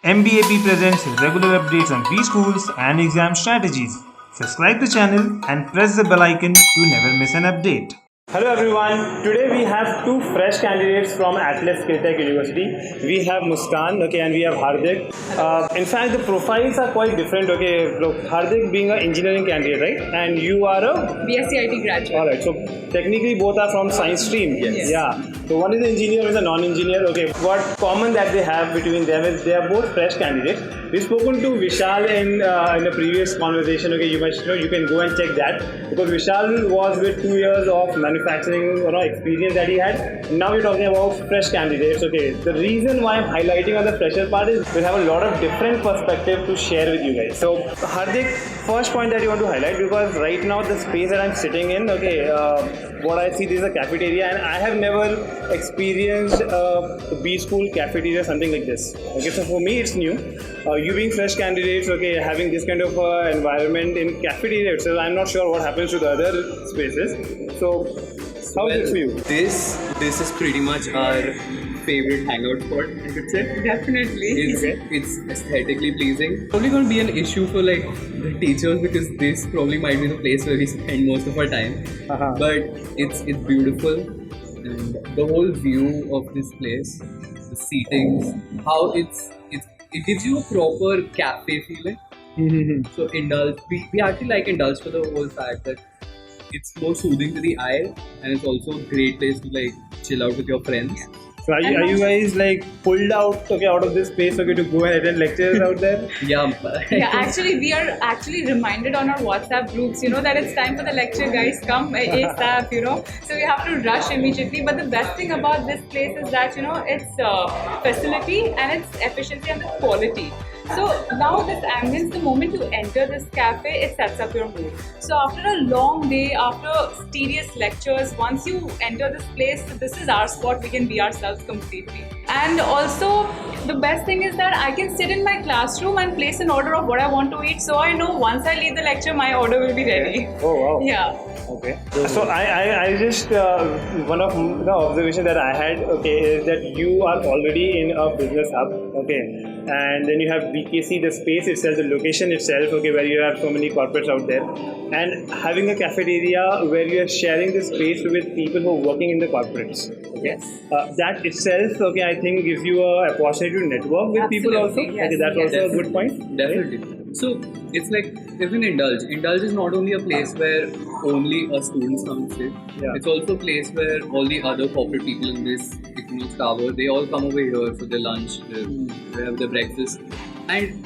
MBAP presents regular updates on B-schools and exam strategies. Subscribe the channel and press the bell icon to never miss an update. Hello everyone, today we have two fresh candidates from Atlas SkillTech University. We have Muskan, and we have Hardik. In fact, the profiles are quite different. Look, Hardik being an engineering candidate, right? And you are a BSc IT graduate. Alright, so technically both are from science stream. Yes. Yeah. So one is an engineer, one is a non-engineer. Okay, what common that they have between them is they are both fresh candidates. We've spoken to Vishal in a previous conversation. Okay, you can go and check that because Vishal was with 2 years of manufacturing experience that he had. Now we're talking about fresh candidates. Okay, the reason why I'm highlighting on the fresher part is we have a lot of different perspective to share with you guys. So Hardik, first point that you want to highlight, because right now the space that I'm sitting in, what I see, this is a cafeteria, and I have never experienced a B school cafeteria, something like this. Okay, so for me it's new. You being fresh candidates, having this kind of environment in cafeteria itself, I'm not sure what happens to the other spaces. So how is it for you? This is pretty much our favorite hangout spot, I could say. Definitely. It's aesthetically pleasing. Probably going to be an issue for like the teachers because this probably might be the place where we spend most of our time. But it's beautiful, and the whole view of this place, the seatings, how it gives you a proper cafe feeling. So indulge. We actually like indulge for the whole fact that it's more soothing to the eye, and it's also a great place to like chill out with your friends. So are you guys like pulled out of this space to go and attend lectures out there? Yeah. Actually, we are actually reminded on our WhatsApp groups, that it's time for the lecture, guys, come ASAP, So we have to rush immediately. But the best thing about this place is that, it's facility and its efficiency and the quality. So now this ambience, the moment you enter this cafe, it sets up your mood. So after a long day, after tedious lectures, once you enter this place, this is our spot, we can be ourselves completely. And also, the best thing is that I can sit in my classroom and place an order of what I want to eat. So I know once I leave the lecture, my order will be ready. Oh wow. Yeah. Okay. So I just one of the observations that I had is that you are already in a business hub, and then you have BKC, the space itself, the location itself, where you have so many corporates out there, and having a cafeteria where you are sharing the space with people who are working in the corporates. Yes. That itself, I think gives you a opportunity to network with people also. Yes. That's also a good point. Definitely. Right? So it's like even Indulge. Indulge is not only a place where only a students come and sit. Yeah. It's also a place where all the other corporate people in this tower, they all come over here for their lunch, they have their breakfast. And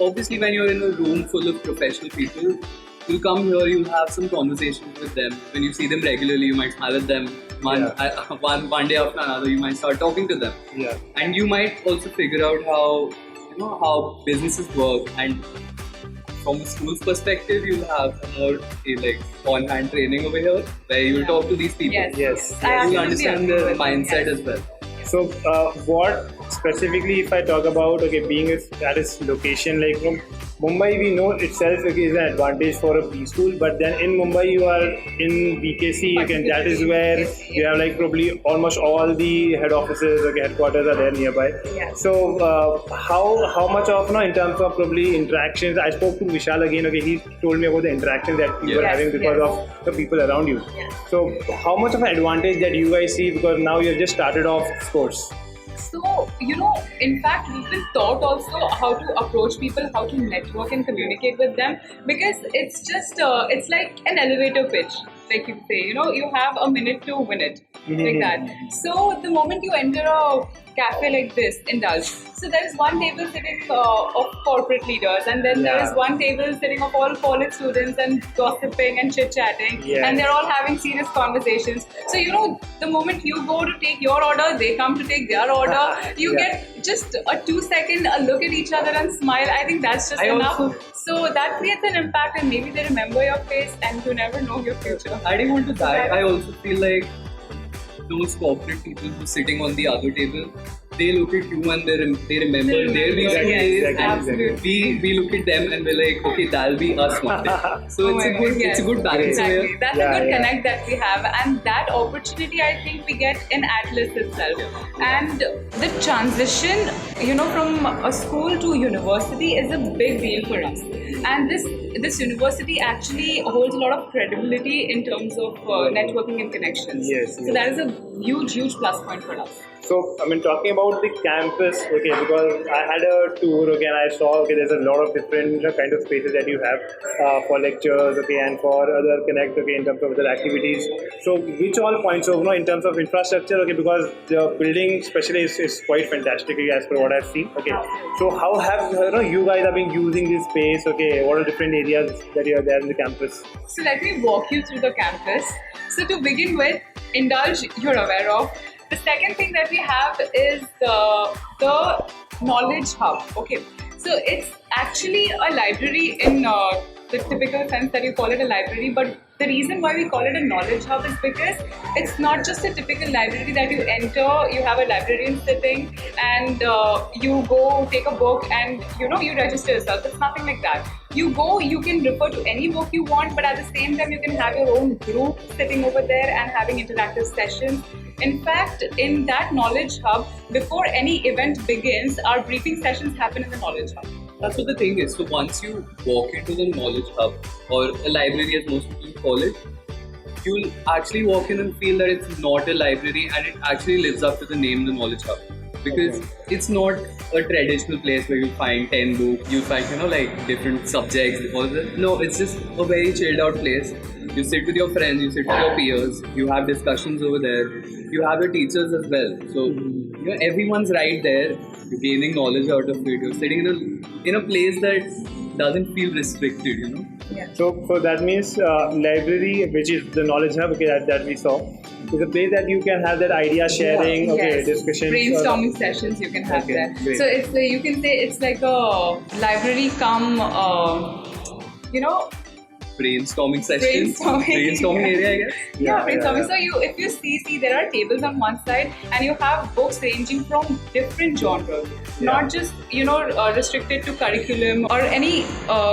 obviously when you're in a room full of professional people, you'll come here, you'll have some conversations with them. When you see them regularly, you might smile at them. One day after another, you might start talking to them. Yeah. And you might also figure out how businesses work, and from the school's perspective, you'll have more on-hand training over here where you'll talk to these people. Yes. You'll understand their mindset as well. So, what specifically, if I talk about being at its location, like from Mumbai, we know itself is an advantage for a B school, but then in Mumbai, you are in BKC, that is where you have probably almost all the head offices, headquarters are there nearby. Yeah. So, how much of in terms of probably interactions? I spoke to Vishal again. He told me about the interactions that you were having because of the people around you. Yes. So, how much of an advantage that you guys see, because now you've just started off sports? So, in fact, we've been taught also how to approach people, how to network and communicate with them, because it's just, it's like an elevator pitch, like you say, you have a minute to win it, like that. So, the moment you enter a cafe like this, Indulge, so there is one table sitting of corporate leaders, and then there is one table sitting of all college students and gossiping and chit-chatting, and they're all having serious conversations. So, the moment you go to take your order, they come to take their order. You get just a 2-second look at each other and smile. I think that's just enough. So that creates an impact, and maybe they remember your face, and you never know your future. Adding on to that, I also feel like those corporate people who are sitting on the other table, they look at you and they remember their recent days, and absolutely. we look at them and we're like, okay, that'll be us one day. So it's a good balance Exactly. here. That's a good connect that we have, and that opportunity I think we get in Atlas itself. And the transition, from a school to university is a big deal for us. And this university actually holds a lot of credibility in terms of networking and connections. So that is a huge plus point for us. So, talking about the campus, because I had a tour, and I saw, there's a lot of different kind of spaces that you have for lectures, and for other connect, in terms of other activities. So, which all points of, in terms of infrastructure, because the building especially is quite fantastic as per what I've seen, So, how have, you guys have been using this space, what are different areas that you are there in the campus? So, let me walk you through the campus. So, to begin with, Indulge, you're aware of. The second thing that we have is the Knowledge Hub. So it's actually a library in the typical sense that you call it a library, but the reason why we call it a Knowledge Hub is because it's not just a typical library that you enter, you have a librarian sitting and you go take a book and you register yourself. It's nothing like that. You go, you can refer to any book you want, but at the same time you can have your own group sitting over there and having interactive sessions. In fact, in that Knowledge Hub, before any event begins, our briefing sessions happen in the Knowledge Hub. That's what the thing is. So once you walk into the Knowledge Hub, or a library as most people call it, you'll actually walk in and feel that it's not a library and it actually lives up to the name, the Knowledge Hub. Because it's not a traditional place where you find 10 books, you find, different subjects, No, it's just a very chilled out place. You sit with your friends, you sit with your peers, you have discussions over there, you have your teachers as well. So, everyone's right there, you're gaining knowledge out of it, you're sitting in a place that doesn't feel restricted, So that means library, which is the Knowledge Hub, that we saw, is a place that you can have that idea sharing, discussions, brainstorming sessions you can have there. Great. So it's you can say it's like a library come, brainstorming sessions, brainstorming area, I guess. Brainstorming. So if you see there are tables on one side and you have books ranging from different genres, not just restricted to curriculum or any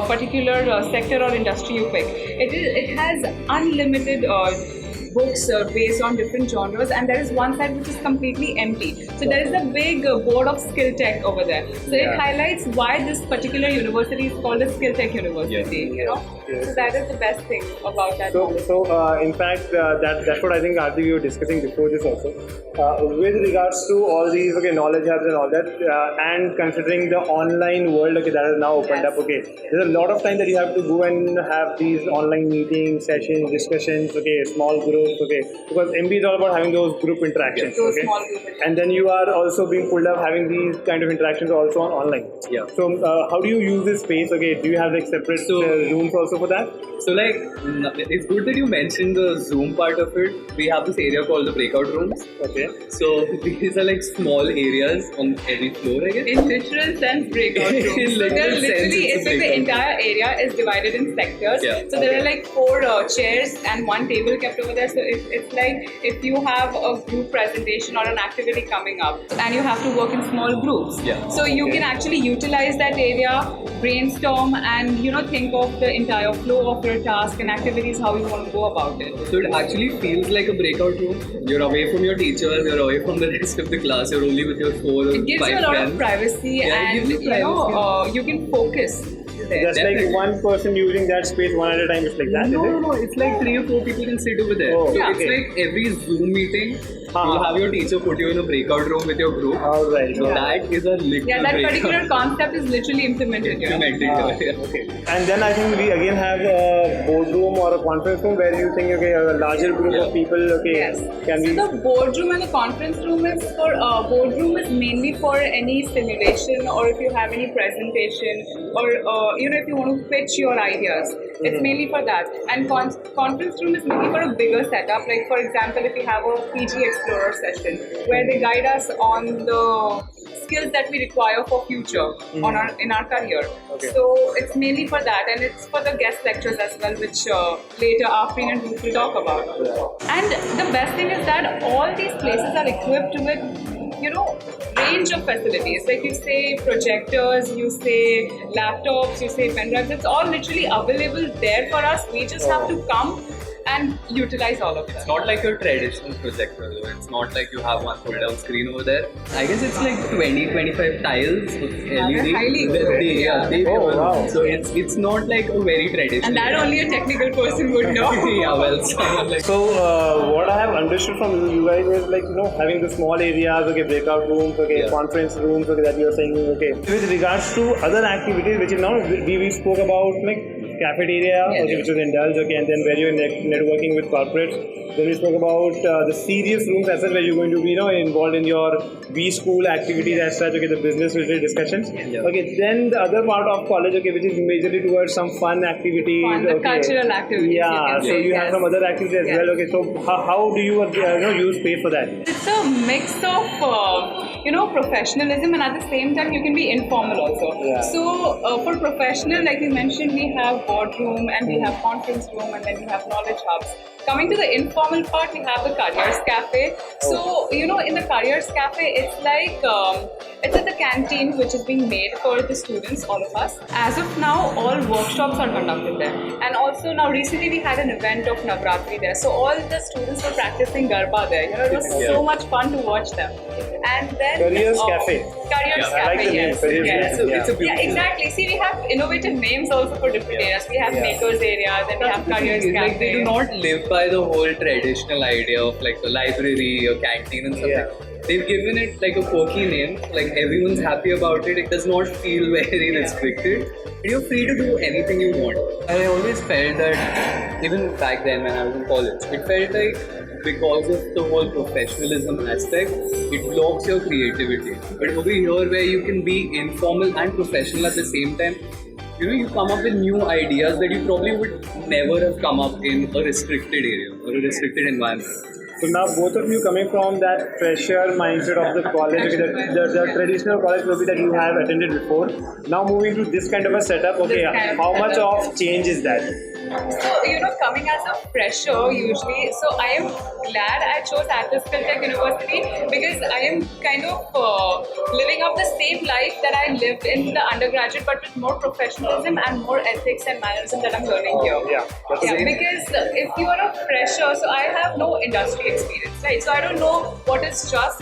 particular sector or industry you pick. It has unlimited books based on different genres, and there is one side which is completely empty. So there is a big board of SkillTech over there. So it highlights why this particular university is called a SkillTech University. So that is the best thing about that. So in fact, that's what I think Hardik, we were discussing before this also. With regards to all these knowledge hubs and all that, and considering the online world that has now opened up, there's a lot of time that you have to go and have these online meetings, sessions, discussions, small groups, because MBA is all about having those group interactions, Those small group interactions. And then you are also being pulled up having these kind of interactions also online. So how do you use this space? Do you have separate rooms also for that? So it's good that you mentioned the Zoom part of it. We have this area called the breakout rooms. So these are small areas on every floor, I guess. In literal sense, breakout rooms. It's like the entire area is divided in sectors. So there are 4 chairs and 1 table kept over there. So it's like if you have a group presentation or an activity coming up and you have to work in small groups. So you can actually utilize that area, brainstorm and think of the entire flow of your task and activities, how you want to go about it. So it actually feels like a breakout room. You're away from your teachers, you're away from the rest of the class, you're only with your 4 or 5 friends. It gives you a lot of privacy and you can focus. Just like one person using that space one at a time, it's like that? No, it's like 3 or 4 people can sit over there. So it's like every Zoom meeting, you'll have your teacher put you in a breakout room with your group. Alright. So that is a literal that particular concept is literally implemented here. And then I think we again have a boardroom or a conference room where you think a larger group of people can be. So the boardroom and the conference room is boardroom is mainly for any simulation or if you have any presentation or if you want to pitch your ideas. It's mainly for that. And conference room is mainly for a bigger setup. Like for example, if you have a PG Explorer session where they guide us on the skills that we require for future in our career. So it's mainly for that, and it's for the guest lectures as well, which later Afreen and Ruth will talk about. And the best thing is that all these places are equipped with range of facilities. Like you say projectors, you say laptops, you say pen drives. It's all literally available there for us. We just have to come and utilize all of It's them. not like your traditional projector though. It's not like you have one pull down screen over there. I guess it's like 20-25 tiles of LED. they're highly equipped, They Oh, wow. So it's not like a very traditional. And that only a technical person would know. yeah, well, someone like So what I have understood from you guys is like having the small areas, okay, breakout rooms, okay, Yeah. conference rooms, okay, that you are saying, okay. With regards to other activities, which is now we spoke about like cafeteria, okay, which is indulge, okay, and then where you're networking with corporates. Then we spoke about the serious rooms as well, where you're going to be involved in your B school activities as such, okay, the business related discussions. Yeah. Okay, then the other part of college, okay, which is majorly towards some fun activities. Fun, the okay. cultural activities, you Yeah, can so say, you have yes. some other activities as Yes. well. Okay, so how do you use space for that? It's a mix of professionalism, and at the same time you can be informal also. Yeah. So for professional, like you mentioned, we have boardroom and we have conference room and then we have knowledge hubs. Coming to the informal part, we have the Careers Cafe. So, in the Careers Cafe, it's like, it's at the canteen which is being made for the students, all of us. As of now, all workshops are conducted there. And also now recently we had an event of Navratri there. So all the students were practicing Garba there. It was so much fun to watch them. And then Careers Cafe. Careers I like Cafe, the name, yes. Careers yes. Cafe. So it's a Yeah, beautiful. exactly. See, we have innovative names also for different areas. We have Yeah. makers areas and we have Careers It's Cafe. like they do not live by the whole traditional idea of like a library or canteen and stuff. Yeah. They've given it like a quirky name, like everyone's happy about it. It does not feel very restricted. And you're free to do anything you want. And I always felt that even back then when I was in college, it felt like because of the whole professionalism aspect, it blocks your creativity. But over here where you can be informal and professional at the same time, you come up with new ideas that you probably would never have come up in a restricted area or a restricted environment. So now both of you coming from that fresher mindset of the college, okay, the traditional college maybe that you have attended before, now moving to this kind of a setup, okay, This kind of how much setup. of change is that? So, coming as a fresher usually, so I am glad I chose Atlas SkillTech University because I am kind of living up the same life that I lived in the undergraduate, but with more professionalism and more ethics and mannerism that I'm learning here. Yeah, that's Yeah, the same. because if you are a fresher, so I have no industry experience, right? So I don't know what is just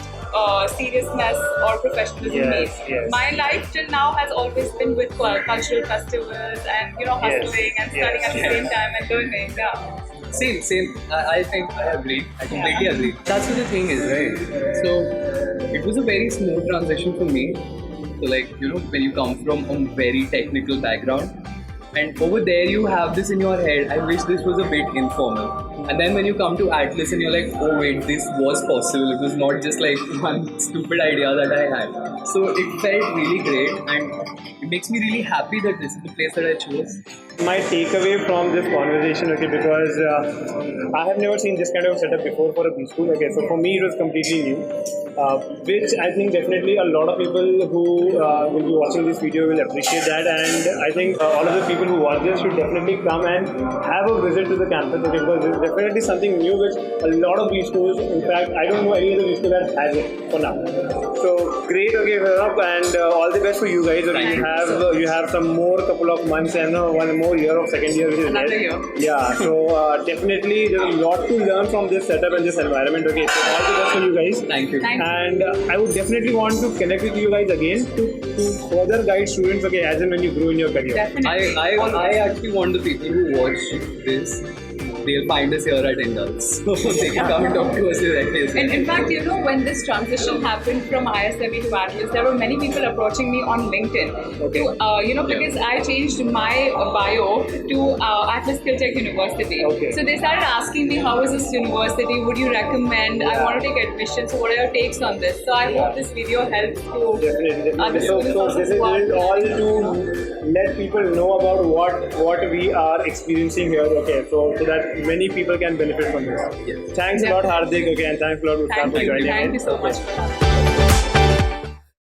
seriousness or professionalism Yes, means. yes. My life till now has always been with cultural festivals and hustling and studying at the same time and learning. Yeah. Same. I think I agree. I completely agree. That's what the thing is, right? So it was a very smooth transition for me. So when you come from a very technical background, and over there you have this in your head, I wish this was a bit informal. And then when you come to Atlas and you're like, oh wait, this was possible. It was not just like one stupid idea that I had. So it felt really great and it makes me really happy that this is the place that I chose. My takeaway from this conversation, okay, because I have never seen this kind of setup before for a B school. Okay, so for me it was completely new, which I think definitely a lot of people who will be watching this video will appreciate that, and I think all of the people who watch this should definitely come and have a visit to the campus, okay, because it's definitely something new which a lot of B schools, in fact, I don't know any other B school that has it for now. So great, okay, and all the best for you guys. Okay, you have some more couple of months and one more year of second year which is Another there. year. Yeah, so definitely there's a lot to learn from this setup and this environment. Okay, so all the best for you guys. Thank you. Thank you. And I would definitely want to connect with you guys again to further guide students, okay, as and when you grow in your career. Definitely. I actually want the people who watch this, they'll find us here at Indulge. So they can come and talk to us directly as well. And in fact, when this transition happened from ISME to Atlas, there were many people approaching me on LinkedIn. Okay. To, because I changed my bio to Atlas SkillTech University. Okay. So they started asking me, how is this university? Would you recommend? I want to take admission. So what are your takes on this? So I hope this video helps to Definitely. the So students this also is who are- all to let people know about what we are experiencing here. Okay, so that many people can benefit from this. Yes. Thanks a lot, Hardik. Okay, and thanks a lot, Muskan, Thank for you. joining. Thank in. you so much for that.